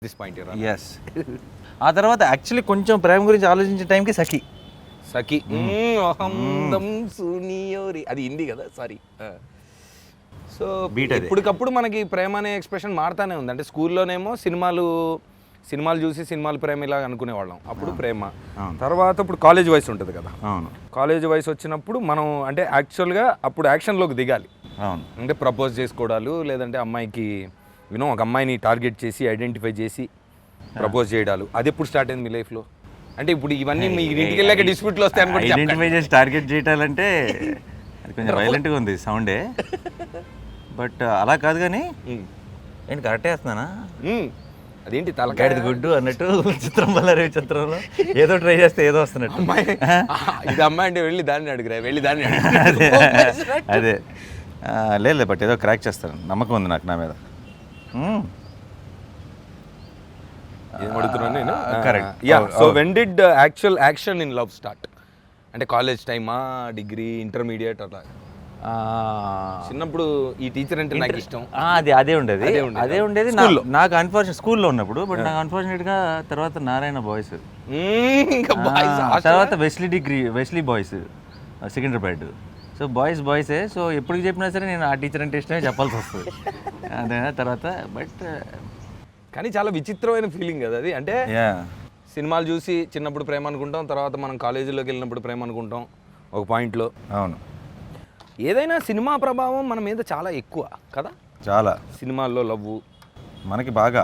This point yes. ఆ తర్వాత actually కొంచెం ప్రేమ గురించి ఆలోచించే టైంకి సఖి అహందం సునియోరి అది హిందీ కదా, సారీ. సో బీట్ అది. ఇప్పటికప్పుడు మనకి ప్రేమ అనే ఎక్స్ప్రెషన్ మారుతానే ఉంది. అంటే స్కూల్లోనేమో సినిమాలు చూసి సినిమాలు ప్రేమ ఇలా అనుకునేవాళ్ళం, అప్పుడు ప్రేమ. తర్వాత ఇప్పుడు కాలేజ్ వయసు ఉంటుంది కదా, అవును, కాలేజ్ వయసు వచ్చినప్పుడు మనం అంటే యాక్చువల్గా అప్పుడు యాక్షన్లోకి దిగాలి. అవును, అంటే ప్రపోజ్ చేసుకోవడాలు, లేదంటే అమ్మాయికి ఒక అమ్మాయిని టార్గెట్ చేసి ఐడెంటిఫై చేసి ప్రపోజ్ చేయడాలు, అది ఎప్పుడు స్టార్ట్ అయింది మీ లైఫ్లో? అంటే ఇప్పుడు ఇవన్నీ మీ ఇంటికి వెళ్ళాక డిస్ప్యూట్లు వస్తాయి అనుకుంటే ఐడెంటిఫై చేసి టార్గెట్ చేయాలంటే అది కొంచెం వైలెంట్గా ఉంది సౌండే, బట్ అలా కాదు. కానీ ఏంటి కరెక్టే వేస్తున్నానా? అదేంటి తలకాయ గాడిద గుడ్డు అన్నట్టు చిత్రం బల్లారి చిత్రంలో ఏదో ట్రై చేస్తే ఏదో వస్తున్నట్టు. అమ్మాయి ఇది అమ్మాయి అంటే వెళ్ళి దాన్ని అడుగురా, వెళ్ళి దాన్ని అదే లేదు, బట్ ఏదో క్రాక్ చేస్తాను, నమ్మకం ఉంది నాకు నా మీద. ఏమడుగుతున్నాను నేను? Correct. So when did actual action in love start? అంటే కాలేజ్ టైమా, డిగ్రీ, ఇంటర్మీడియట్ అట్లా? చిన్నప్పుడు ఈ టీచర్ అంటే నాకు ఇష్టం, అదే ఉండేది నాకు అన్ఫార్చునేట్ స్కూల్లో ఉన్నప్పుడు. బట్ నాకు అన్ఫార్చునేట్గా తర్వాత నారాయణ బాయ్స్, తర్వాత వెస్లీ బాయ్స్ సికింద్రాబాద్. సో బాయ్సే. సో ఎప్పటికి చెప్పినా సరే నేను ఆ టీచర్ అంటే ఇష్టమే చెప్పాల్సి వస్తుంది. అదే తర్వాత బట్ కానీ చాలా విచిత్రమైన ఫీలింగ్ కదా అది. అంటే సినిమాలు చూసి చిన్నప్పుడు ప్రేమ అనుకుంటాం, తర్వాత మనం కాలేజీలోకి వెళ్ళినప్పుడు ప్రేమ అనుకుంటాం ఒక పాయింట్లో. అవును, ఏదైనా సినిమా ప్రభావం మన మీద చాలా ఎక్కువ కదా. చాలా సినిమాల్లో లవ్వు మనకి బాగా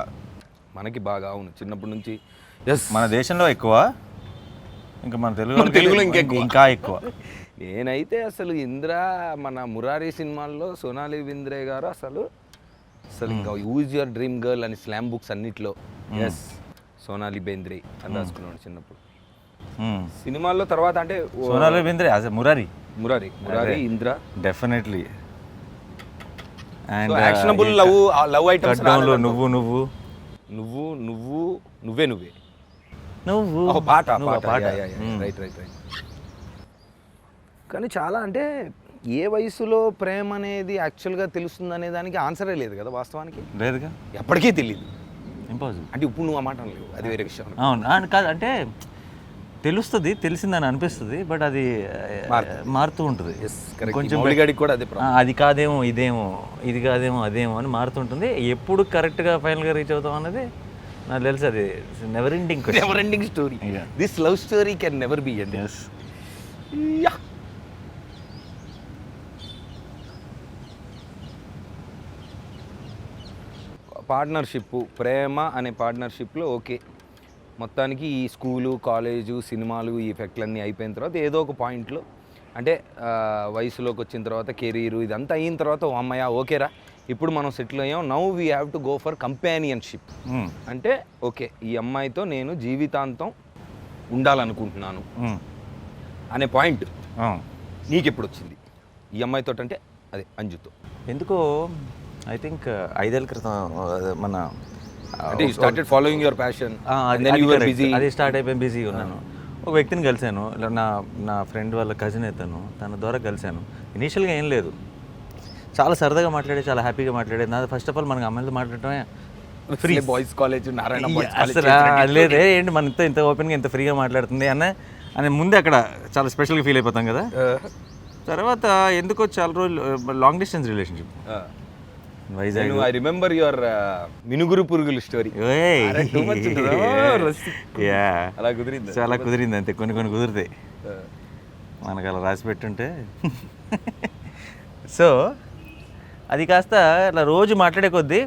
అవును, చిన్నప్పటి నుంచి. మన దేశంలో ఎక్కువ, ఇంకా మన తెలుగులో ఇంకా ఎక్కువ. నేనైతే అసలు మన మురారి సినిమాల్లో సోనాలి బింద్రే గారు అసలు ఇంకా యూజ్ యువర్ డ్రీమ్ గర్ల్ అని స్లామ్ బుక్స్ అన్నిట్లో సోనాలి బేంద్రే అని రాసుకున్నాడు చిన్నప్పుడు. సినిమాల్లో తర్వాత అంటే Sonali Bendre Murari Indra definitely. And actionable love items నువ్వే పాట రైట్. కానీ చాలా అంటే ఏ వయసులో ప్రేమ అనేది యాక్చువల్గా తెలుస్తుంది అనే దానికి ఆన్సరే లేదు కదా వాస్తవానికి. లేదుగా, ఎప్పటికీ తెలియదు, ఇంపాసిబుల్. అంటే ఇప్పుడు నువ్వు ఆ మాట లేవు, అది వేరే విషయం. అవును కాదు, అంటే తెలిసిందని అనిపిస్తుంది, బట్ అది మారుతూ ఉంటుంది. కొంచెం కూడా అది కాదేమో ఇదేమో, ఇది కాదేమో అదేమో అని మారుతుంటుంది. ఎప్పుడు కరెక్ట్గా ఫైనల్గా రీచ్ అవుతాం అన్నది నాకు తెలుసు. అది never ending story. This love story can never be end. Partnership, ప్రేమ అనే పార్ట్నర్షిప్లో ఓకే, మొత్తానికి ఈ స్కూలు, కాలేజు, సినిమాలు, ఈ ఎఫెక్ట్లన్నీ అయిపోయిన తర్వాత ఏదో ఒక పాయింట్లో అంటే వయసులోకి వచ్చిన తర్వాత కెరీరు ఇదంతా అయిన తర్వాత అమ్మాయ ఓకేరా ఇప్పుడు మనం సెటిల్ అయ్యాం, now we have to go for companionship. అంటే ఓకే ఈ అమ్మాయితో నేను జీవితాంతం ఉండాలనుకుంటున్నాను అనే పాయింట్ నీకు ఎప్పుడు వచ్చింది ఈ అమ్మాయితో? అంటే అదే అంజుతో. ఎందుకో ఐ థింక్ 5 ఏళ్ళ క్రితం మన అంటే you started following your passion, అది స్టార్ట్ అయిపోయి బిజీగా ఉన్నాను. ఒక వ్యక్తిని కలిశాను, నా ఫ్రెండ్ వాళ్ళ కజిన్ అవుతాను, తన ద్వారా కలిశాను. ఇనీషియల్గా ఏం లేదు, చాలా సరదాగా మాట్లాడే, చాలా హ్యాపీగా మాట్లాడేది. నా ఫస్ట్ ఆఫ్ ఆల్ మనకి అమ్మాయిలతో మాట్లాడటమే ఫ్రీ. బాయ్స్ కాలేజ్ అసలు లేదే ఏంటి మన ఇంత ఓపెన్గా ఇంత ఫ్రీగా మాట్లాడుతుంది అని ముందే అక్కడ చాలా స్పెషల్గా ఫీల్ అయిపోతాం కదా. తర్వాత ఎందుకో చాలా రోజులు long distance relationship Vizag. I remember your మినుగురు పురుగులు స్టోరీ. అలా కుదిరింది, చాలా కుదిరింది అంతే. కొన్ని కుదురుతాయి మనకు అలా రాసి పెట్టుంటే. సో అది కాస్త అలా రోజు మాట్లాడే కొద్దీ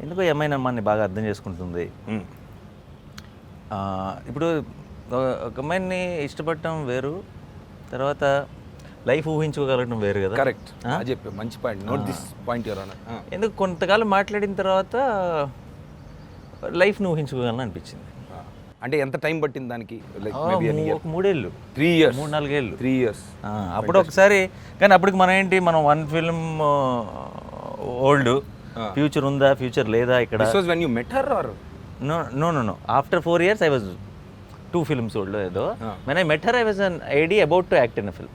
ఎందుకో ఏమైనా అమ్మాయిని బాగా అర్థం చేసుకుంటుంది. ఇప్పుడు ఒక అమ్మాయిని ఇష్టపడటం వేరు, తర్వాత లైఫ్ ఊహించుకోగలగడం వేరు కదా. కరెక్ట్, చెప్పి మంచి point, note this point your honour. ఎందుకు కొంతకాలం మాట్లాడిన తర్వాత లైఫ్ని ఊహించుకోగలను అనిపించింది. అంటే ఎంత టైం పట్టింది దానికి? ఒక 3 ఏళ్ళు, 3-4 ఏళ్ళు, 3 years. అప్పుడు ఒకసారి. కానీ అప్పటికి మనం 1 film ఓల్డ్, ఫ్యూచర్ ఉందా ఫ్యూచర్ లేదా ఇక్కడ. When you met her or? No. After 4 years I was 2 films old ఏదో. When I met her I was an AD about to act in a film.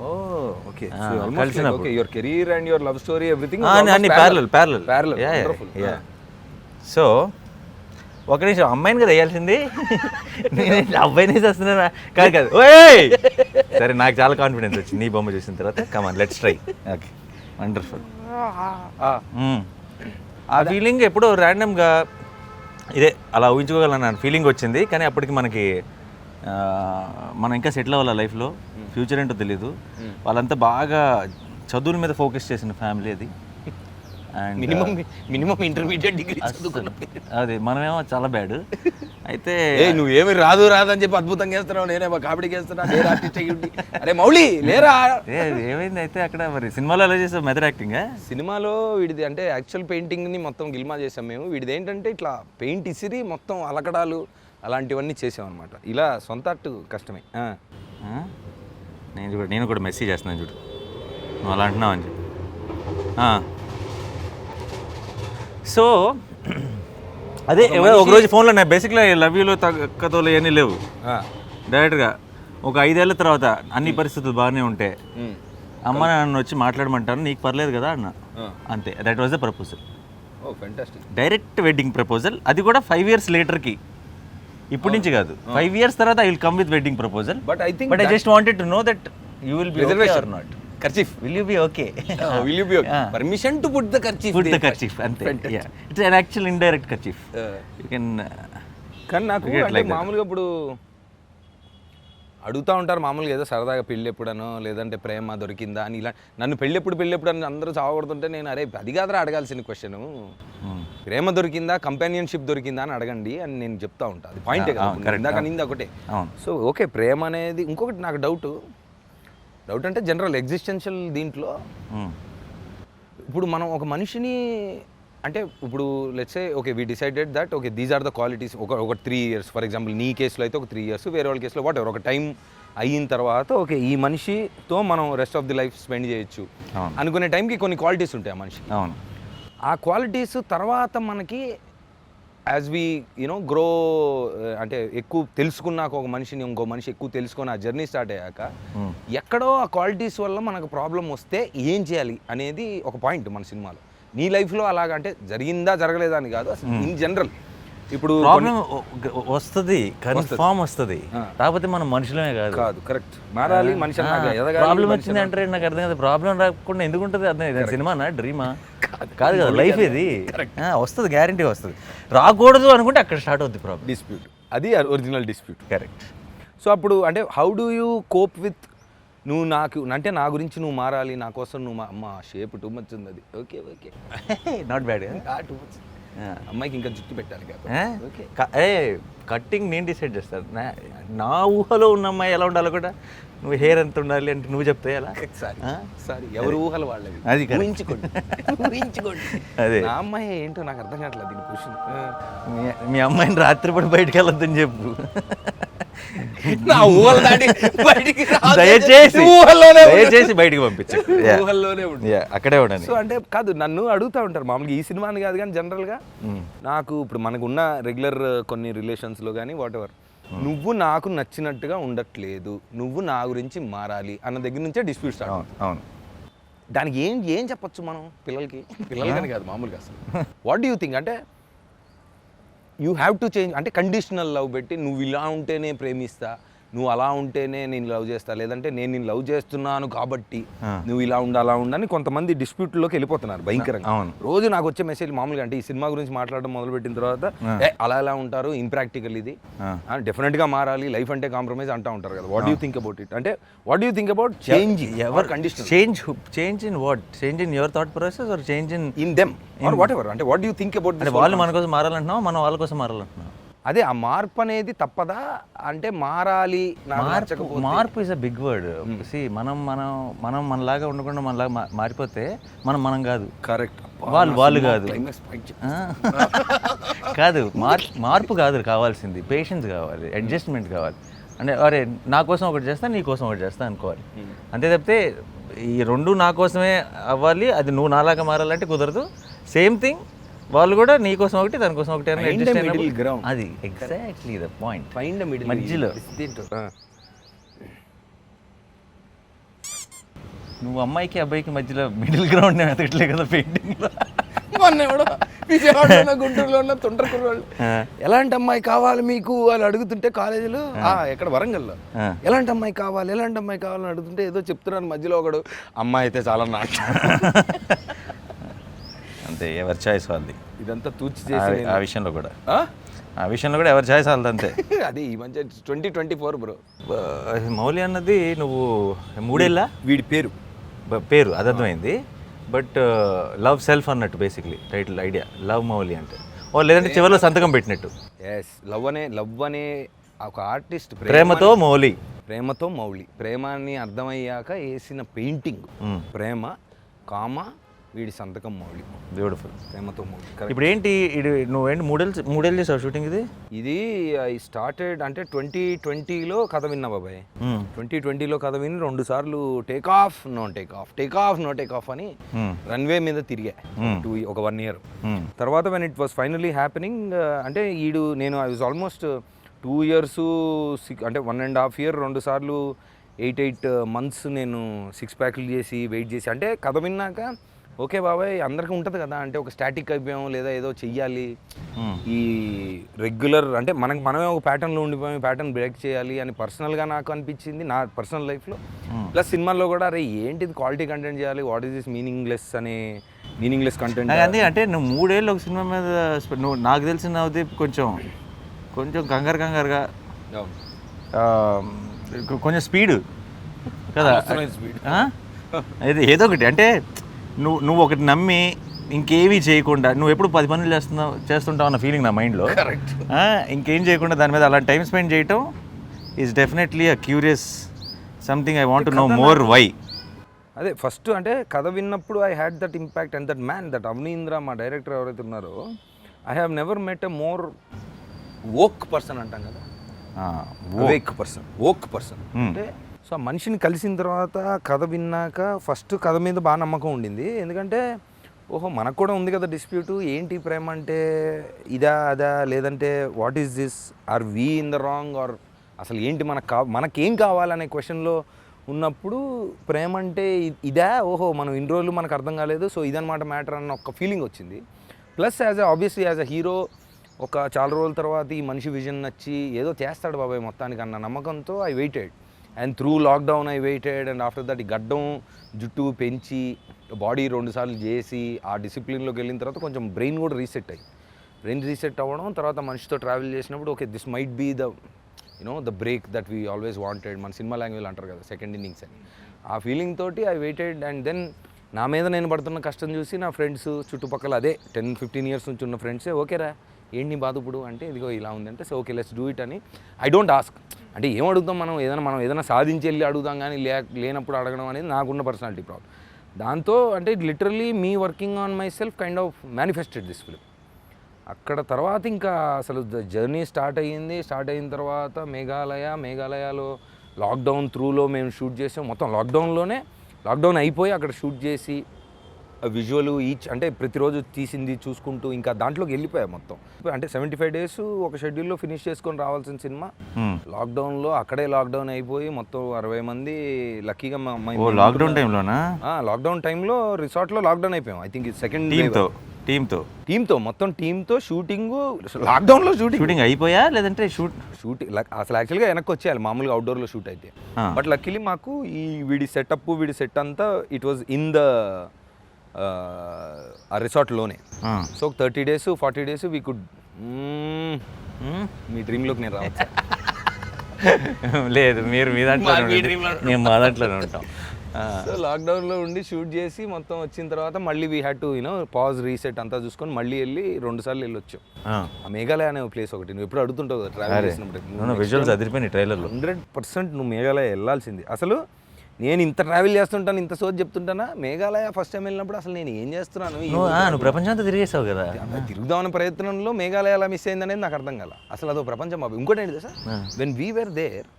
Oh, okay. So almost like, okay, your career and your love story, everything parallel. Wonderful. So ఒక నిమిషం అమ్మాయిని కదా వేయాల్సింది, నేను అబ్బాయిని చేస్తున్నానా? కాదు కాదు, ఓయ్ సరే నాకు చాలా కాన్ఫిడెన్స్ వచ్చింది నీ బొమ్మ చూసిన తర్వాత. Come on let's try. Okay wonderful. ఆ ఫీలింగ్ ఎప్పుడో ర్యాండమ్గా ఇదే అలా ఊహించుకోగలను ఫీలింగ్ వచ్చింది. కానీ అప్పటికి మనకి మనం ఇంకా సెటిల్ అవ్వాలి లైఫ్లో, ఫ్యూచర్ ఏంటో తెలీదు. వాళ్ళంతా బాగా చదువుల మీద ఫోకస్ చేసిన ఫ్యామిలీ అది. అండ్ మినిమం ఇంటర్మీడియట్ డిగ్రీ అదే మనమేమో చాలా బ్యాడ్. అయితే నువ్వేమి రాదు అని చెప్పి అద్భుతంగా చేస్తున్నావు, నేనేమో కామెడీకి చేస్తున్నా, నేను ఆర్టిస్ట్ అయ్యి. అరే మౌళి లేరా. ఏమైంది అయితే అక్కడ మరి సినిమాలో ఎలా చేసావు మెథడ్ యాక్టింగ్? సినిమాలో వీడిది అంటే యాక్చువల్ పెయింటింగ్ని మొత్తం గిల్మా చేసాం మేము. వీడిది ఏంటంటే ఇట్లా పెయింట్ ఇసిరి మొత్తం అలకడాలు అలాంటివన్నీ చేసాం అనమాట. ఇలా సొంత అట్టు కష్టమే. నేను కూడా మెసేజ్ చేస్తున్నాను చూడు, నువ్వు అలా అంటున్నావు అని చెప్పి. సో అదే ఒకరోజు ఫోన్లో నేను బేసిక్గా లవ్ యూలో తగ్గతోలు ఇవన్నీ లేవు. డైరెక్ట్గా ఒక 5 ఏళ్ళ తర్వాత అన్ని పరిస్థితులు బాగానే ఉంటే అమ్మ నన్ను వచ్చి మాట్లాడమంటాను, నీకు పర్లేదు కదా అన్న. అంతే, that was the proposal. Direct wedding proposal. అది కూడా 5 years లేటర్కి, ఇప్పటి నుంచి కాదు, 5 years తర్వాత I will come with wedding proposal. But I just wanted to know that you will be okay or not. Kerchief. Will you be okay? Will you be okay? Permission to put the kerchief. Put the kerchief. Ante. Yeah. It's an actual indirect kerchief. You can. కానీ నాకు అంటే మామూలుగా ఇప్పుడు అడుగుతూ ఉంటారు మామూలుగా, ఏదో సరదాగా పెళ్ళి ఎప్పుడనో లేదంటే ప్రేమ దొరికిందా అని. ఇలా నన్ను పెళ్ళి ఎప్పుడు అని అందరూ చావగొడుతుంటే నేను అరే అది కాదురా అడగాల్సిన క్వశ్చన్, ప్రేమ దొరికిందా కంపానియన్షిప్ దొరికిందా అని అడగండి అని నేను చెప్తా ఉంటాను. అది పాయింటే కదా, ఇందాక నింది ఒకటే. సో ఓకే ప్రేమ అనేది. ఇంకొకటి నాకు డౌట్ అంటే జనరల్ ఎగ్జిస్టెన్షియల్ దీంట్లో ఇప్పుడు మనం ఒక మనిషిని అంటే ఇప్పుడు let's say okay we decided that okay these are the qualities. ఒక 3 years ఫర్ ఎగ్జాంపుల్ నీ కేసులో అయితే ఒక 3 years, వేరే వాళ్ళ కేసులో వాట్ ఎవర్ ఒక టైం అయిన తర్వాత ఓకే ఈ మనిషితో మనం rest of the life spend చేయొచ్చు అనుకునే టైంకి కొన్ని క్వాలిటీస్ ఉంటాయి ఆ మనిషి. ఆ క్వాలిటీస్ తర్వాత మనకి యాజ్ వీ యూనో గ్రో అంటే ఎక్కువ తెలుసుకున్నాక ఒక మనిషిని ఇంకో మనిషి ఎక్కువ తెలుసుకొని ఆ జర్నీ స్టార్ట్ అయ్యాక ఎక్కడో ఆ క్వాలిటీస్ వల్ల మనకు ప్రాబ్లం వస్తే ఏం చేయాలి అనేది ఒక పాయింట్ మన సినిమాలో. నీ లైఫ్లో అలాగా అంటే జరిగిందా జరగలేదా అని కాదు, అసలు ఇన్ జనరల్ ఇప్పుడు ప్రాబ్లం వస్తుంది, కన్ఫామ్ వస్తుంది, కాకపోతే మనం మనుషులమే కాదు. కరెక్ట్, మారాలి మనిషి. ప్రాబ్లం వచ్చింది అంటే నాకు అర్థం కాదు, ప్రాబ్లం రాకుండా ఎందుకు ఉంటుంది అర్థం. సినిమానా డ్రీమా కాదు కదా, లైఫ్ ఇది వస్తుంది, గ్యారంటీ వస్తుంది. రాకూడదు అనుకుంటే అక్కడ స్టార్ట్ అవుతుంది ప్రాబ్లం, డిస్ప్యూట్. అది ఒరిజినల్ డిస్ప్యూట్. కరెక్ట్. సో అప్పుడు అంటే how do you cope with నువ్వు నాకు అంటే నా గురించి నువ్వు మారాలి, నా కోసం నువ్వు మా షేప్ టూ మచ్ ఉంది, అది okay okay not bad, too much. అమ్మాయికి ఇంకా జుట్టు పెట్టాలి కట్టింగ్ నేను డిసైడ్ చేస్తాను. నా ఊహలో ఉన్న అమ్మాయి ఎలా ఉండాలో కూడా నువ్వు హెయిర్ ఎంత ఉండాలి అంటే నువ్వు చెప్తే ఎలా? సారీ ఎవరు ఊహలు వాళ్ళవి, అది ఊహించుకోండి. అదే నా అమ్మాయి ఏంటో నాకు అర్థం కావట్లేదు దీని క్వశ్చన్. మీ అమ్మాయిని రాత్రిపూట బయటకు వెళ్ళొద్దని చెప్పు. దయచేసి బయటికి పంపించు, అక్కడే ఉండండి. సో అంటే కాదు, నన్ను అడుగుతూ ఉంటారు మామూలుగా ఈ సినిమాని కాదు కానీ జనరల్గా నాకు ఇప్పుడు మనకున్న రెగ్యులర్ కొన్ని రిలేషన్స్లో కానీ వాట్ ఎవర్ నువ్వు నాకు నచ్చినట్టుగా ఉండట్లేదు, నువ్వు నా గురించి మారాలి అన్న దగ్గర నుంచే డిస్ప్యూట్ స్టార్ట్. అవును. దానికి ఏం చెప్పచ్చు మనం పిల్లలకని కాదు మామూలుగా అసలు వాట్ డూ యూ థింక్ అంటే యూ హ్యావ్ టు చేంజ్ అంటే కండిషనల్ లవ్ పెట్టి నువ్వు ఇలా ఉంటేనే ప్రేమిస్తా, నువ్వు అలా ఉంటేనే నేను లవ్ చేస్తా, లేదంటే నేను నిన్ను లవ్ చేస్తున్నాను కాబట్టి నువ్వు ఇలా అలా ఉండని కొంతమంది డిస్ప్యూట్లోకి వెళ్ళిపోతున్నారు భయంకరంగా. రోజు నాకు వచ్చే మెసేజ్ మామూలుగా అంటే ఈ సినిమా గురించి మాట్లాడడం మొదలుపెట్టిన తర్వాత అలా ఎలా ఉంటారు, ఇంప్రాక్టికల్ ఇది, డెఫినెట్గా మారాలి, లైఫ్ అంటే కాంప్రమైజ్ అంటూ ఉంటారు కదా. What you think about it అంటే what you think about change ever condition? Change in what? Change in your thought process or change in them or whatever? అంటే వాట్ యూ థింక్ అబౌట్? అంటే వాళ్ళు మన కోసం మారాలంటున్నావు, మనం వాళ్ళ కోసం మారాలంటున్నావు. అదే ఆ మార్పు అనేది తప్పదా అంటే మారాలి? మార్పు is a big word. See మనం మనలాగా ఉండకుండా మనలాగా మారిపోతే మనం కాదు. కరెక్ట్. వాళ్ళు కాదు కాదు మార్పు కాదు కావాల్సింది, పేషెన్స్ కావాలి, అడ్జస్ట్మెంట్ కావాలి. అంటే అరే నా కోసం ఒకటి చేస్తా, నీ కోసం ఒకటి చేస్తా అనుకోవాలి. అంతే తప్పితే ఈ రెండు నా కోసమే అవ్వాలి, అది నువ్వు నాలాగా మారాలంటే కుదరదు. సేమ్ థింగ్ వాళ్ళు కూడా నీ కోసం ఒకటి, దాని కోసం ఒకటి, అది ఎగ్జాక్ట్లీ ద పాయింట్. మధ్యలో నువ్వు అమ్మాయికి అబ్బాయికి మధ్యలో మిడిల్ గ్రౌండ్ వెతకట్లే కదా పెయింటింగ్ లో. విజయవాడలో ఉన్న, గుంటూరులో ఉన్న తొంటర కుర్రాళ్ళు ఎలాంటి అమ్మాయి కావాలి మీకు అని అడుగుతుంటే కాలేజీలో ఎక్కడ వరంగల్లో ఎలాంటి అమ్మాయి కావాలి అని అడుగుతుంటే ఏదో చెప్తున్నాను, మధ్యలో ఒకడు అమ్మాయి అయితే చాలా నాకు అంతే, ఎవరి చాయిస్ వాళ్ళది. ఇదంతా తూచి చేసి ఆ విషయంలో కూడా ఎవరి చాయిస్ వాళ్ళది అంతే. అది ఈ మధ్య 2024 బ్రో. మౌలి అన్నది నువ్వు మూడేళ్ళ వీడి పేరు అది అర్థమైంది. బట్ లవ్ సెల్ఫ్ అన్నట్టు basically title idea, love Mouli అంటే. ఓ లేదంటే చివరిలో సంతకం పెట్టినట్టు. ఎస్, లవ్ అనే ఒక ఆర్టిస్ట్ ప్రేమతో మౌలి, ప్రేమాన్ని అర్థమయ్యాక వేసిన పెయింటింగ్ ప్రేమ, కామ, వీడి సంతకం మౌలి. బ్యూటిఫుల్. ప్రేమతో మౌలి. ఇప్పుడు ఏంటి నువ్వేంటి మూడేళ్ళు చేసావు షూటింగ్? ఇది ఐ స్టార్టెడ్ అంటే 2020లో కథ విన్నా బాబాయ్. 2020లో కథ విని 2 సార్లు take off no take off అని రన్వే మీద తిరిగా ఒక 1 year. తర్వాత when it was finally happening అంటే నేను ఐ వాజ్ ఆల్మోస్ట్ 2 years అంటే 1.5 year 2 సార్లు 8 months నేను 6 ప్యాక్లు చేసి వెయిట్ చేసి, అంటే కథ విన్నాక ఓకే బాబాయ్ అందరికీ ఉంటుంది కదా, అంటే ఒక స్టాటిక్ అయిపోయాం లేదా ఏదో చెయ్యాలి, ఈ రెగ్యులర్ అంటే మనమే ఒక ప్యాటర్న్లో ఉండిపోయాం, ప్యాటర్న్ బ్రేక్ చేయాలి అని పర్సనల్గా నాకు అనిపించింది నా పర్సనల్ లైఫ్లో. ప్లస్ సినిమాల్లో కూడా అరే ఏంటిది క్వాలిటీ కంటెంట్ చేయాలి, what is this meaningless content. అంటే నువ్వు 3 ఏళ్ళు ఒక సినిమా మీద నువ్వు నాకు తెలిసిన కొంచెం కంగారుగా కొంచెం స్పీడ్ కదా, ఏదో ఒకటి అంటే నువ్వు ఒకటి నమ్మి ఇంకేమీ చేయకుండా నువ్వు ఎప్పుడు 10 పనులు చేస్తుంటావు అన్న ఫీలింగ్ నా మైండ్లో. ఇంకేం చేయకుండా దాని మీద అలా టైం స్పెండ్ చేయటం is definitely a curious something. I want to know more why. అదే ఫస్ట్ అంటే కథ విన్నప్పుడు I had that impact and that man that Avanindra మా డైరెక్టర్ ఎవరైతే ఉన్నారో, I have never met a more woke person అంటాం కదా, వోక్ పర్సన్ అంటే. సో ఆ మనిషిని కలిసిన తర్వాత కథ విన్నాక ఫస్ట్ కథ మీద బాగా నమ్మకం ఉండింది. ఎందుకంటే ఓహో మనకు కూడా ఉంది కదా డిస్ప్యూట్, ఏంటి ప్రేమ అంటే అదా లేదంటే what is this, are we in the wrong, or అసలు ఏంటి మనకేం కావాలనే క్వశ్చన్లో ఉన్నప్పుడు ప్రేమ అంటే ఓహో మనం ఇన్ని రోజులు మనకు అర్థం కాలేదు, సో ఇదన్నమాట మ్యాటర్ అన్న ఒక ఫీలింగ్ వచ్చింది. Plus obviously as a hero ఒక చాలా రోజుల తర్వాత ఈ మనిషి విజన్ నచ్చి ఏదో చేస్తాడు బాబాయ్ మొత్తానికి అన్న నమ్మకంతో I weighted. And through lockdown I weighted. And after that ఈ గడ్డం జుట్టు పెంచి బాడీ 2 సార్లు చేసి ఆ డిసిప్లిన్లోకి వెళ్ళిన తర్వాత కొంచెం బ్రెయిన్ కూడా రీసెట్ అవ్వడం, తర్వాత మనిషితో ట్రావెల్ చేసినప్పుడు okay this might be the break that we always wanted. మన సినిమా లాంగ్వేజ్ అంటారు కదా సెకండ్ ఇన్నింగ్స్ అని, ఆ ఫీలింగ్ తోటి ఐ వెయిటెడ్. అండ్ దెన్ నా మీద నేను పడుతున్న కష్టం చూసి నా ఫ్రెండ్స్ చుట్టుపక్కల అదే 10-15 years నుంచి ఉన్న ఫ్రెండ్సే ఓకేరా ఏంటి నీ బాధ ఇప్పుడు అంటే ఇదిగో ఇలా ఉందంటే so okay let's do it అని. ఐ డోంట్ ఆస్క్, అంటే ఏం అడుగుతాం మనం ఏదైనా సాధించి వెళ్ళి అడుగుతాం కానీ లేనప్పుడు అడగడం అనేది నాకున్న పర్సనాలిటీ ప్రాబ్లం. దాంతో అంటే literally me working on my self kind of manifested this film. అక్కడ తర్వాత ఇంకా అసలు జర్నీ స్టార్ట్ అయిన తర్వాత మేఘాలయలో లాక్డౌన్ త్రూలో మేము షూట్ చేసాం. మొత్తం లాక్డౌన్ అయిపోయి అక్కడ షూట్ చేసి విజువల్ ఈచ్ అంటే ప్రతిరోజు తీసింది చూసుకుంటూ ఇంకా దాంట్లోకి వెళ్ళిపోయా మొత్తం. అంటే 75 days ఒక షెడ్యూల్లో ఫినిష్ చేసుకొని రావాల్సిన సినిమా లాక్డౌన్లో అక్కడే లాక్డౌన్ అయిపోయి మొత్తం 60 మంది లక్కీగా లాక్డౌన్ టైంలో రిసార్ట్లో లాక్డౌన్ అయిపోయాం. ఐ థింక్ సెకండ్ టీంతో మొత్తం టీంతో షూటింగ్ లాక్డౌన్లో షూటింగ్ అయిపోయా లేదంటే షూటింగ్ అసలు యాక్చువల్గా వెనక్కి వచ్చేయాలి మామూలుగా అవుట్డోర్లో షూట్ అయితే. బట్ లక్కీలీ మాకు ఈ వీడి సెట్ అంతా ఇట్ వాజ్ ఇన్ ద ఆ రిసార్ట్లోనే. So 30 days 40 days we could మీ డ్రీమ్లోకి నేను రావచ్చు. లేదు మీరు మీ దాంట్లో మేము మా దాంట్లోనే ఉంటాం. సో లాక్డౌన్లో ఉండి షూట్ చేసి మొత్తం వచ్చిన తర్వాత మళ్ళీ we had to pause reset అంతా చూసుకొని మళ్ళీ వెళ్ళి 2 సార్లు వెళ్ళొచ్చాం. ఆ మేఘాలయ అనే ప్లేస్ ఒకటి నువ్వు ఎప్పుడు అడుగుతుంటావు కదా ట్రావెల్ చేసినప్పుడు, విజువల్స్ అదిరిపోయినాయి ట్రైలర్లో. 100% నువ్వు మేఘాలయ వెళ్ళాల్సింది. అసలు నేను ఇంత ట్రావెల్ చేస్తుంటాను, ఇంత సోచ్ చెప్తుంటానా, మేఘాలయ ఫస్ట్ టైం వెళ్ళినప్పుడు అసలు నేను ఏం చేస్తున్నాను, నువ్వు ప్రపంచంతో తిరిగేసావు కదా. తిరుగుదామన్న ప్రయత్నంలో మేఘాలయ ఎలా మిస్ అయింది అనేది నాకు అర్థం కాల. అసలు అదో ప్రపంచం బాబు. ఇంకోటి ఏంటి sir, when we were there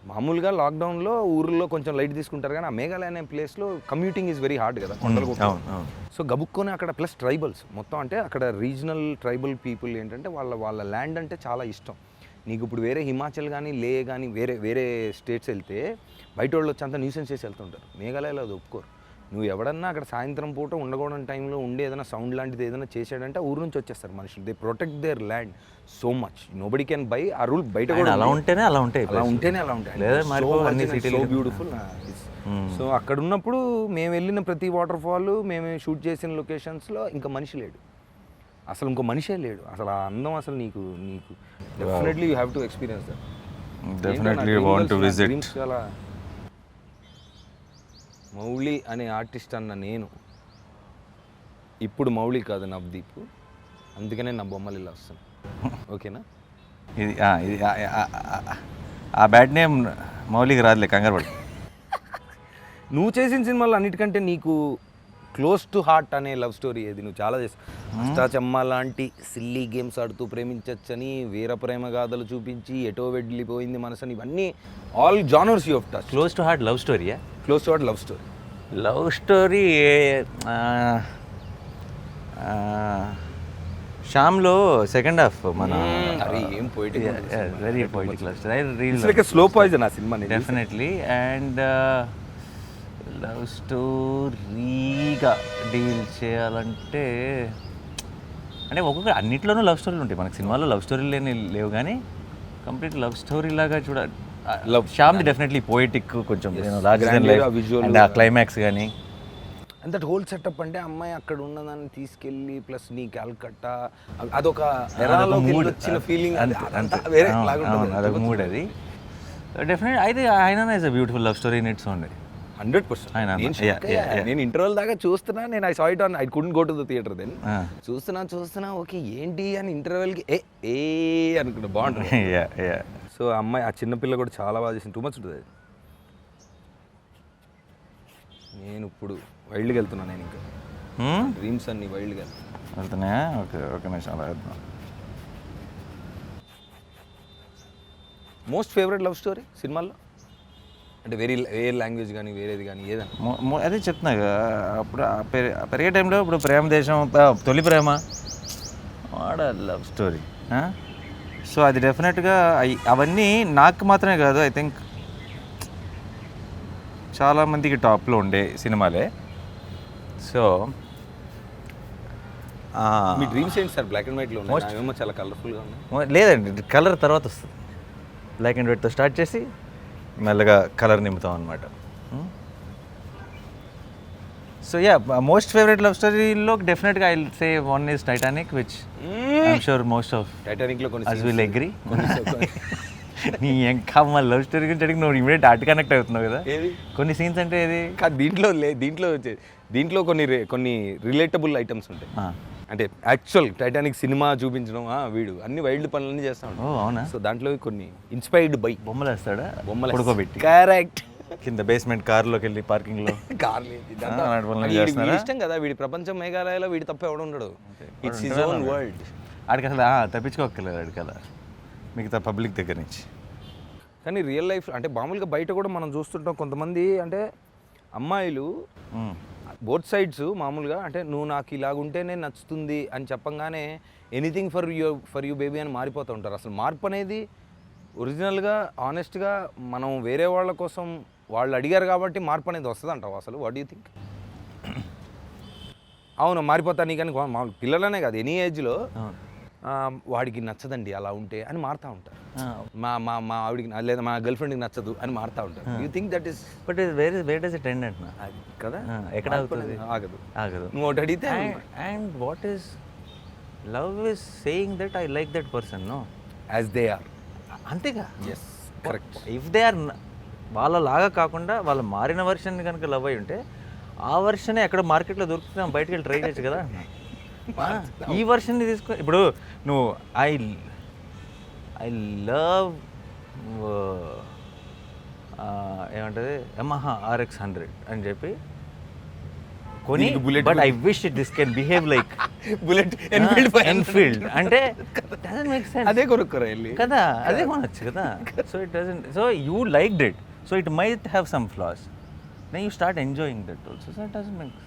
మామూలుగా లాక్డౌన్లో ఊర్లో కొంచెం లైట్ తీసుకుంటారు కానీ ఆ మేఘాలయ అనే ప్లేస్లో కమ్యూటింగ్ ఈజ్ వెరీ హార్డ్ కదా కొండలు. సో గబుక్కొని అక్కడ ప్లస్ ట్రైబల్స్ మొత్తం, అంటే అక్కడ రీజనల్ ట్రైబల్ పీపుల్ ఏంటంటే వాళ్ళ ల్యాండ్ అంటే చాలా ఇష్టం. నీకు ఇప్పుడు వేరే హిమాచల్ కానీ లే కానీ వేరే స్టేట్స్ వెళ్తే బయట వాళ్ళు వచ్చి అంతా న్యూసెన్స్ చేసి వెళ్తుంటారు. మేఘాలయలో అది ఒప్పుకోరు. నువ్వు ఎవడన్నా అక్కడ సాయంత్రం పూట ఉండకూడని టైంలో ఉండి ఏదైనా సౌండ్ లాంటిది ఏదైనా చేసాడంటే ఆ ఊరు నుంచి వచ్చేస్తారు మనుషులు. They protect there land so much. Nobody can buy. ఆ రూల్ బయట కూడా అలా ఉంటేనే అలా ఉంటాయి, అలా ఉంటేనే అలా ఉంటాయి. లేదా అన్ని సో బ్యూటిఫుల్. సో అక్కడ ఉన్నప్పుడు మేము వెళ్ళిన ప్రతి వాటర్ ఫాల్, మేము షూట్ చేసిన లొకేషన్స్లో ఇంకా మనిషి లేడు, అసలు ఇంకో మనిషే లేడు. అసలు ఆ అందం అసలు నీకు definitely you have to experience that. Definitely want to visit. చాలా మౌళి అనే ఆర్టిస్ట్ అన్న నేను ఇప్పుడు మౌళి కాదు నవదీప్, అందుకనే నా బొమ్మలు ఇలా వస్తాను. ఓకేనా? ఇది ఆ బ్యాడ్ నేమ్ మౌలికి రాదులే, కంగారు పడు. నువ్వు చేసిన సినిమాలు అన్నిటికంటే నీకు క్లోజ్ టు హార్ట్ అనే లవ్ స్టోరీ ఏది? నువ్వు చాలా చేస్తావు. అష్టాచమ్మ లాంటి సిల్లీ గేమ్స్ ఆడుతూ ప్రేమించచ్చని, వీర ప్రేమ గాథలు చూపించి, ఎటో వెళ్ళిపోయింది మనసని, ఇవన్నీ all genres you have touch. Close to heart love స్టోరీయా? Close to heart love story. Love story శ్యామ్లో సెకండ్ హాఫ్ మన ఏం poetic, very poetic love story. Slow poison ఆ సినిమా. డెఫినెట్లీ. అండ్ లవ్ స్టోరీగా డీల్ చేయాలంటే అంటే ఒక్కొక్క అన్నిట్లోనూ లవ్ స్టోరీలు ఉంటాయి. మనకి సినిమాలో లవ్ స్టోరీలు లేవు కానీ కంప్లీట్ లవ్ స్టోరీ లాగా చూడాలి. శ్యామ్ది డెఫినెట్లీ పోయిటిక్, కొంచెం ఆ క్లైమాక్స్ కానీ. అండ్ దట్ హోల్ సెటప్ అంటే అమ్మాయి అక్కడ ఉన్నదాన్ని తీసుకెళ్ళి ప్లస్ నీ క్యాల్కట్టా, అదొక వచ్చిన ఫీలింగ్, అదొక మూడ్. అది డెఫినెట్ అయితే ఆయన is a beautiful love story in its own. 100%. నేను ఇంటర్వెల్ దాకా చూస్తున్నా, నేను I saw it on, I couldn't go to the theatre then. చూస్తున్నా ఓకే ఏంటి అని ఇంటర్వెల్కి ఏ అనుకున్నా బాగుంటుంది. సో అమ్మాయి ఆ చిన్నపిల్ల కూడా చాలా బాగా చేసింది. టూ మచ్ ఉంటుంది అది. నేను ఇప్పుడు వైల్డ్కి వెళ్తున్నాను. నేను ఇంకా డ్రీమ్స్ అన్ని వైల్డ్కి వెళ్తున్నాయా? ఓకే ఓకే, నేను చాలా వెళ్తున్నాను. మోస్ట్ ఫేవరెట్ లవ్ స్టోరీ సినిమాల్లో అంటే వేరే లాంగ్వేజ్ కానీ వేరేది కానీ ఏదన్నా? అదే చెప్తున్నా అప్పుడు పెరిగే టైంలో ఇప్పుడు ప్రేమ దేశం, తొలి ప్రేమ, వాడ లవ్ స్టోరీ. సో అది డెఫినెట్గా అవన్నీ నాకు మాత్రమే కాదు, ఐ థింక్ చాలామందికి టాప్లో ఉండే సినిమాలే. సో మీ డ్రీమ్స్ ఏంటి సార్? బ్లాక్ అండ్ వైట్లో ఉన్నాయి, చాలా కలర్ఫుల్గా ఉన్నాయి. లేదండి, కలర్ తర్వాత వస్తుంది. బ్లాక్ అండ్ వైట్తో స్టార్ట్ చేసి మెల్లగా కలర్ నింపుతాం అనమాట. So ya, most favourite love స్టోరీలో డెఫినెట్గా I say one is Titanic, which I'm sure most of టైటానిక్లో అస్ విల్ అగ్రీ. నీ ఇంకా మా లవ్ స్టోరీ గురించి అడిగి నువ్వు ఇమీడియట్ ఆర్ట్ కనెక్ట్ అవుతున్నావు కదా. కొన్ని సీన్స్ అంటే ఏది దీంట్లో కొన్ని రిలేటబుల్ ఐటమ్స్ ఉంటాయి. అంటే యాక్చువల్ టైటానిక్ సినిమా చూపించడం, వీడు అన్ని వైల్డ్ పనులన్నీ చేస్తా ఉంటాడు. అవునా? సో దాంట్లో కొన్ని ఇన్స్పైర్డ్ బై బొమ్మలు వేస్తాడా? బొమ్మలు పడుకోబెట్టి కరెక్ట్ కింద బేస్మెంట్ కార్లోకి వెళ్ళి పార్కింగ్లో ఇష్టం కదా. వీడి ప్రపంచం మేఘాలయలో వీడి తప్ప ఎవడు ఉండడు. It's his own world. ఆడికి అసలు తప్పించుకోక్కర్లేదు ఆడికి అలా మిగతా పబ్లిక్ దగ్గర నుంచి. కానీ రియల్ లైఫ్ అంటే మామూలుగా బయట కూడా మనం చూస్తుంటాం కొంతమంది, అంటే అమ్మాయిలు బోత్ సైడ్స్ మామూలుగా అంటే నువ్వు నాకు ఇలాగుంటేనే నచ్చుతుంది అని చెప్పంగానే ఎనీథింగ్ ఫర్ యూ బేబీ అని మారిపోతూ ఉంటారు. అసలు మార్పు అనేది ఒరిజినల్గా ఆనెస్ట్గా మనం వేరే వాళ్ళ కోసం వాళ్ళు అడిగారు కాబట్టి మార్పు అనేది వస్తుంది అంటావు అసలు? What you think? అవును, మారిపోతాను కానీ మామూలు పిల్లలనే కాదు, ఎనీ ఏజ్లో వాడికి నచ్చదండి అలా ఉంటే అని మారుతూ ఉంటారు. మా ఆవిడికి లేదా మా గర్ల్ ఫ్రెండ్కి నచ్చదు అని మారుతూ ఉంటారు. You think that is but where does it end అంటున్నా కదా? ఎక్కడ ఆగుతుంది? ఆగదు. నువ్వు ఒకటి అడిగితే and what is love is saying that I like that person no as they are. అంతేగా? Yes correct. If they are వాళ్ళలాగా కాకుండా వాళ్ళ మారిన వర్షన్ కనుక లవ్ అయి ఉంటే ఆ వర్షనే ఎక్కడ మార్కెట్లో దొరుకుతున్నా బయటకు వెళ్ళి ట్రై చేయొచ్చు కదా. ఈ వర్షన్ని తీసుకో. ఇప్పుడు నువ్వు ఐ లవ్ ఏమంటది యమహా RX 100 అని చెప్పి కొని, but I wish this can behave like Bullet Enfield అంటే డజంట్ మేక్ సెన్స్. అదే కొనుక్కోరా వెళ్ళి కదా, అదే కొనొచ్చు కదా. So it doesn't, so you liked it, so it might have some flaws, then you start enjoying that also. So it doesn't make.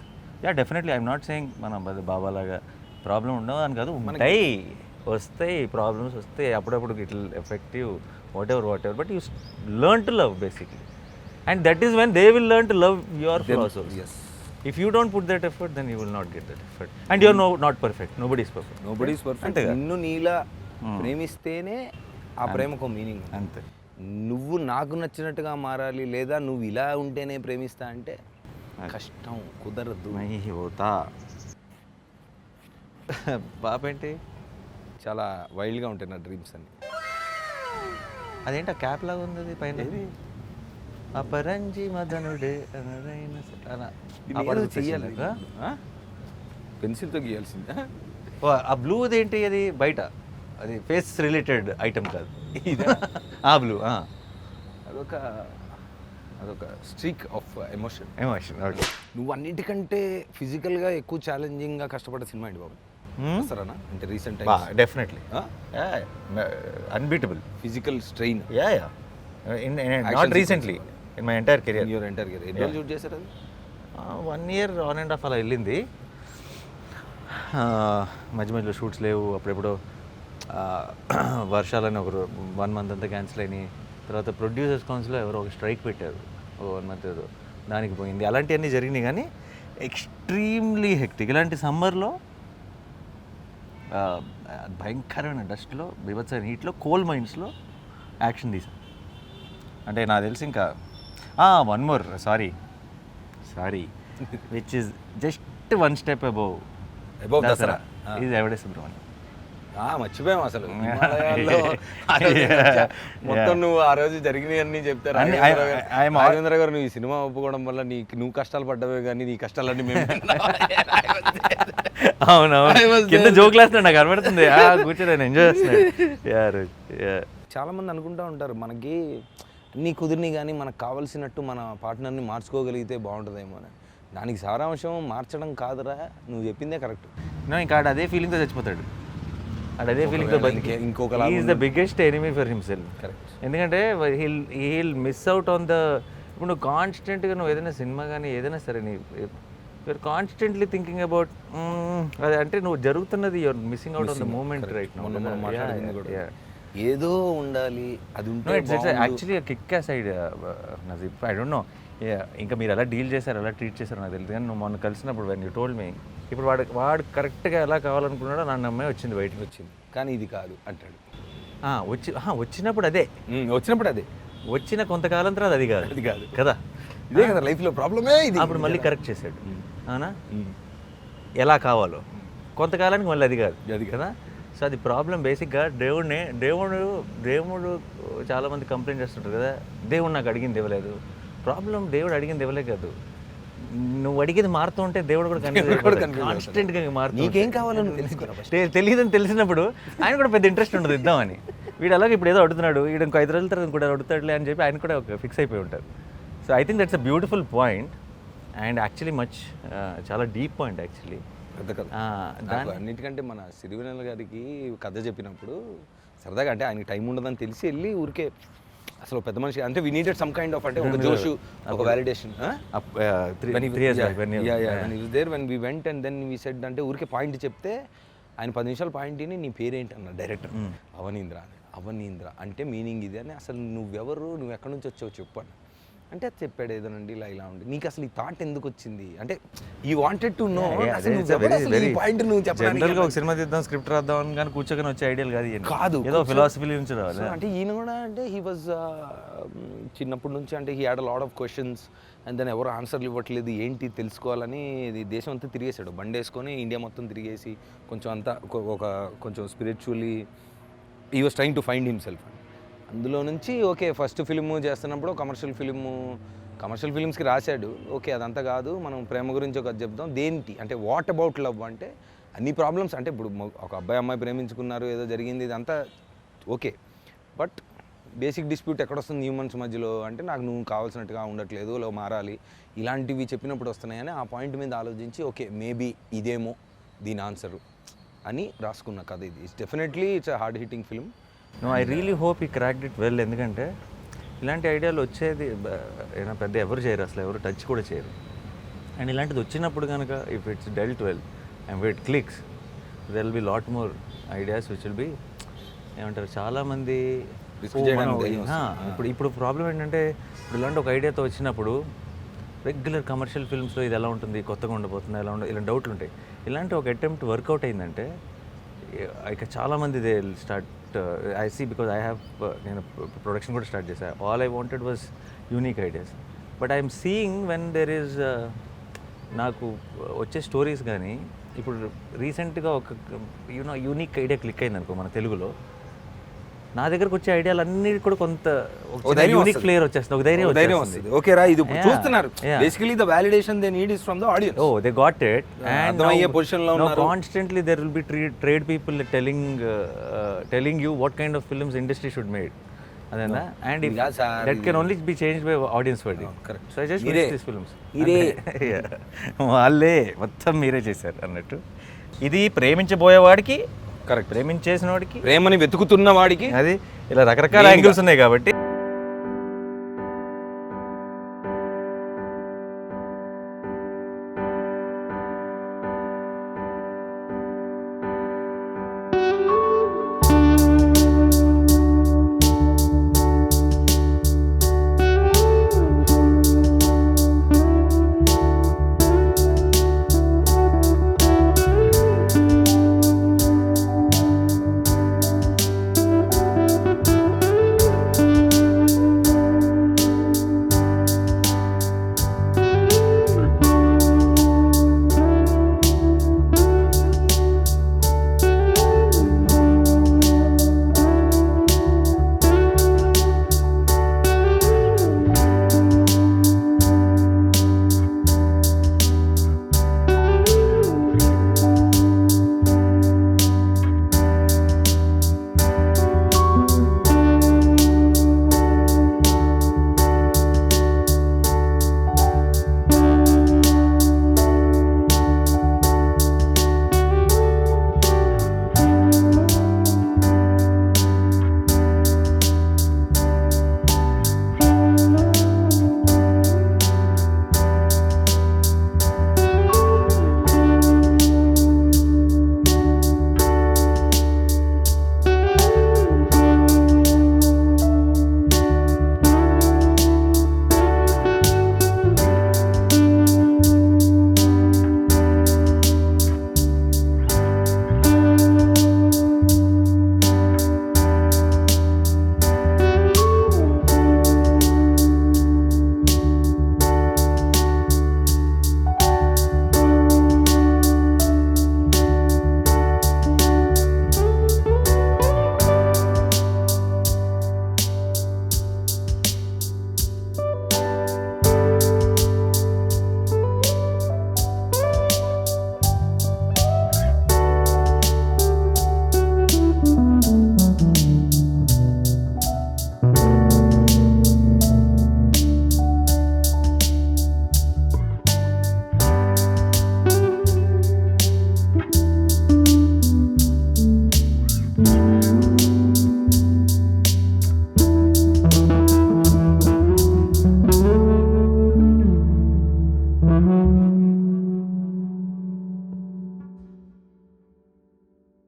Yeah definitely I'm not saying మన బాబాలాగా problem ఉండవు అని కాదు, ఉంటాయి, వస్తాయి ప్రాబ్లమ్స్ వస్తాయి అప్పుడప్పుడు, it will effective whatever, but you learn to love basically, and that is when they will learn to love your flaws also. If you don't put that effort then you will not get that effort and you're not perfect, nobody is perfect. Nobody is perfect. నిన్ను నీలా ప్రేమిస్తేనే ఆ ప్రేమకు meaning. అంతే. నువ్వు నాకు నచ్చినట్టుగా మారాలి లేదా నువ్వు ఇలా ఉంటేనే ప్రేమిస్తా అంటే కష్టం, కుదరదు. మై హోతా. పాప ఏంటి చాలా వైల్డ్గా ఉంటాయి నా డ్రీమ్స్ అన్ని. అదేంటి క్యాప్ లాగా ఉంది అది పైన, అపరంజి మదనుడే చెయ్యాలి, పెన్సిల్తో గీయాల్సిందా? ఆ బ్లూది ఏంటి అది బయట, అది ఫేస్ రిలేటెడ్ ఐటమ్ కాదు ఆ బ్లూ. అదొక అదొక స్ట్రీక్ ఆఫ్ ఎమోషన్. ఓకే. నువ్వు అన్నిటికంటే ఫిజికల్గా ఎక్కువ ఛాలెంజింగ్గా కష్టపడ్డ సినిమా ఏంటి బాబు? సరేనా అంటే recent definitely unbeatable physical strain. Not recently in my entire career. Your entire career ఎన్ని రోజులు షూట్ చేశారు అది? 1 year ఆన్ అండ్ ఆఫ్ అలా వెళ్ళింది. మధ్య మధ్యలో షూట్స్ లేవు, అప్పుడెప్పుడు వర్షాలని ఒక 1 month అంతా క్యాన్సిల్ అయినాయి. తర్వాత ప్రొడ్యూసర్స్ కౌన్సిల్లో ఎవరో ఒక స్ట్రైక్ పెట్టారు 1 month ఏదో, దానికి పోయింది. అలాంటివన్నీ జరిగినాయి కానీ ఎక్స్ట్రీమ్లీ హెక్టిక్. ఇలాంటి సమ్మర్లో భయంకరమైన డస్ట్లో, బీభత్సమైన హీట్లో, కోల్ మైన్స్లో యాక్షన్ తీసాం. అంటే నాకు తెలిసి ఇంకా one more sorry which is just 1 step above Dasara ఇది ఎవడే సుబ్రహ్మణ్యం. మర్చిపోయాం అసలు. మొత్తం నువ్వు ఆ రోజు జరిగినవన్నీ చెప్తారు. రాఘవేంద్ర గారు నువ్వు ఈ సినిమా ఒప్పుకోవడం వల్ల నువ్వు కష్టాలు పడ్డవే కానీ నీ కష్టాలన్నీ మేము. అవునవును, కింద జోక్ వేస్తున్నాడు, నాకు కనబడుతుంది. కూర్చొని ఎంజాయ్ చేస్తున్నాడు. చాలా మంది అనుకుంటూ ఉంటారు మనకి అన్నీ కుదిరిని కానీ మనకు కావాల్సినట్టు మన పార్ట్నర్ని మార్చుకోగలిగితే బాగుంటుందేమో అని. దానికి సారాంశం మార్చడం కాదురా, నువ్వు చెప్పిందే కరెక్ట్. ఇంకా అదే ఫీలింగ్తో చచ్చిపోతాడు, అదే ఫీలింగ్తో బతికే. ఇంకొక is the biggest enemy for himself. Correct. ఎందుకంటే he'll miss out on the, ఇప్పుడు నువ్వు కాన్స్టెంట్గా నువ్వు ఏదైనా సినిమా కానీ ఏదైనా సరే నీ యూఆర్ కాన్స్టెంట్లీ థింకింగ్ అబౌట్ అదే, అంటే నువ్వు జరుగుతున్నది you're missing out on the moment right now. ఏదో ఉండాలి అది ఉంటే actually kick side Najeeb. I don't know ఇంకా మీరు ఎలా డీల్ చేశారు, ఎలా ట్రీట్ చేశారు నాకు తెలియదు, కానీ నువ్వు మొన్న కలిసినప్పుడు వెన్ యూ టోల్డ్ మీ, ఇప్పుడు వాడు కరెక్ట్గా ఎలా కావాలనుకున్నాడో నా అమ్మాయి వచ్చింది, బయటకు వచ్చింది. కానీ ఇది కాదు అంటాడు. వచ్చినప్పుడు అదే, వచ్చిన కొంతకాలం తర్వాత అది కాదు కదా, ఇదే కదా లైఫ్లో ప్రాబ్లమే ఇది. అప్పుడు మళ్ళీ కరెక్ట్ చేశాడు, అవునా, ఎలా కావాలో. కొంతకాలానికి మళ్ళీ అది కాదు కదా. సో అది ప్రాబ్లం. బేసిక్గా దేవుడు చాలామంది కంప్లైంట్ చేస్తుంటారు కదా, దేవుడు నాకు అడిగింది ఇవ్వలేదు. ప్రాబ్లం దేవుడు అడిగింది ఇవ్వలే కాదు, నువ్వు అడిగేది మారుతూ ఉంటే దేవుడు కూడా కాన్స్టెంట్గా మారుతూ. నీకేం కావాలని తెలియదని తెలిసినప్పుడు ఆయన కూడా పెద్ద ఇంట్రెస్ట్ ఉండదు ఇద్దామని. వీడు అలాగే ఇప్పుడు ఏదో అడుగుతున్నాడు, వీడు ఇంకో 5 రోజుల తర్వాత కూడా అడుగుతాడులే అని చెప్పి ఆయన కూడా ఒక ఫిక్స్ అయిపోయి ఉంటారు. So I think that's a beautiful point and actually చాలా డీప్ పాయింట్ యాక్చువల్లీ. అన్నిటికంటే మన సిరివెన్నెల గారికి కథ చెప్పినప్పుడు సరదాగా, అంటే ఆయనకి టైం ఉండదని తెలిసి వెళ్ళి ఊరికే అసలు పెద్ద మనిషి అంటే we needed some kind of అంటే ఒక జోషు, ఒక validation. When we went and then we said అంటే ఊరికే పాయింట్ చెప్తే ఆయన 10 నిమిషాలు పాయింట్ విని నీ పేరేంటి అన్న డైరెక్టర్. అవనీంద్ర అంటే మీనింగ్ ఇది అని. అసలు నువ్వెవరు, నువ్వు ఎక్కడి నుంచి వచ్చావు చెప్పు అని అంటే అది చెప్పాడు ఏదోనండి ఇలా ఉండి. నీకు అసలు ఈ థాట్ ఎందుకు వచ్చింది అంటే you wanted to no point నువ్వు చెప్పాలి. ఒక సినిమా తీద్దాం, స్క్రిప్ట్ రాద్దాం కానీ కూర్చొని వచ్చే ఐడియాలు కాదు, ఏదో ఫిలాసఫీ నుంచి రావాలి. అంటే ఈయన కూడా అంటే హీ వాజ్ చిన్నప్పటి నుంచి అంటే he had a lot of questions and then ఎవరు ఆన్సర్లు ఇవ్వట్లేదు, ఏంటి తెలుసుకోవాలని దేశం అంతా తిరిగేశాడు, బండి వేసుకొని ఇండియా మొత్తం తిరిగేసి కొంచెం అంతా కొంచెం spiritually he was trying to find himself. అందులో నుంచి ఓకే ఫస్ట్ ఫిల్ము చేస్తున్నప్పుడు కమర్షియల్ ఫిల్మ్స్కి రాశాడు. ఓకే అదంతా కాదు, మనం ప్రేమ గురించి ఒక చెప్దాం. దేంటి అంటే వాట్ అబౌట్ లవ్ అంటే అన్ని ప్రాబ్లమ్స్, అంటే ఇప్పుడు ఒక అమ్మాయి ప్రేమించుకున్నారు, ఏదో జరిగింది, ఇదంతా ఓకే. బట్ బేసిక్ డిస్ప్యూట్ ఎక్కడొస్తుంది హ్యూమన్స్ మధ్యలో అంటే నాకు నువ్వు కావాల్సినట్టుగా ఉండట్లేదు, లో మారాలి, ఇలాంటివి చెప్పినప్పుడు వస్తున్నాయని ఆ పాయింట్ మీద ఆలోచించి ఓకే మేబీ ఇదేమో దీని ఆన్సరు అని రాసుకున్న కథ ఇది. It's definitely it's a hard hitting film. I really hope ఈ క్రాక్డ్ ఇట్ వెల్. ఎందుకంటే ఇలాంటి ఐడియాలు వచ్చేది ఏమైనా పెద్ద ఎవరు చేయరు, అసలు ఎవరు టచ్ కూడా చేయరు. అండ్ ఇలాంటిది వచ్చినప్పుడు కనుక if it's dwelt well and it clicks there will be lot more ideas which will be ఏమంటారు చాలామంది. ఇప్పుడు ప్రాబ్లం ఏంటంటే ఇప్పుడు ఇలాంటి ఒక ఐడియాతో వచ్చినప్పుడు రెగ్యులర్ కమర్షియల్ ఫిల్మ్స్లో ఇది ఎలా ఉంటుంది, కొత్తగా ఉండబోతుంది, ఎలా ఉండదు, ఇలా డౌట్లు ఉంటాయి. ఇలాంటి ఒక అటెంప్ట్ వర్కౌట్ అయిందంటే ఇక చాలామంది they start I see because I have నేను ప్రొడక్షన్ కూడా స్టార్ట్ చేశాను. All I wanted was unique ideas. But I'm seeing when there is నాకు వచ్చే స్టోరీస్ కానీ ఇప్పుడు రీసెంట్గా ఒక యూనిక్ ఐడియా క్లిక్ అయింది అనుకో మన తెలుగులో, నా దగ్గరకు వచ్చే ఐడియాలు అన్నీ కూడా కొంత యూనిక్ ఫ్లేవర్ వచ్చేస్తుంది, ఒక ధైర్యం వస్తుంది. ఓకే రా, ఇది ఇప్పుడు చూస్తున్నారు. Basically the validation they need is from the audience. Oh they got it. And అర్థమయ్యే పొజిషన్లో ఉన్నారు. Constantly there will be trade people telling you what kind of films industry should made. అదేనా? And that can only be change by audience word. So I just make this films. వాళ్ళే మొత్తం మీరే చేశారు అన్నట్టు. ఇది ప్రేమించబోయేవాడికి కరెక్ట్, ప్రేమించేసిన వాడికి, ప్రేమని వెతుకుతున్న వాడికి, అది ఇలా రకరకాల యాంగిల్స్ ఉన్నాయి కాబట్టి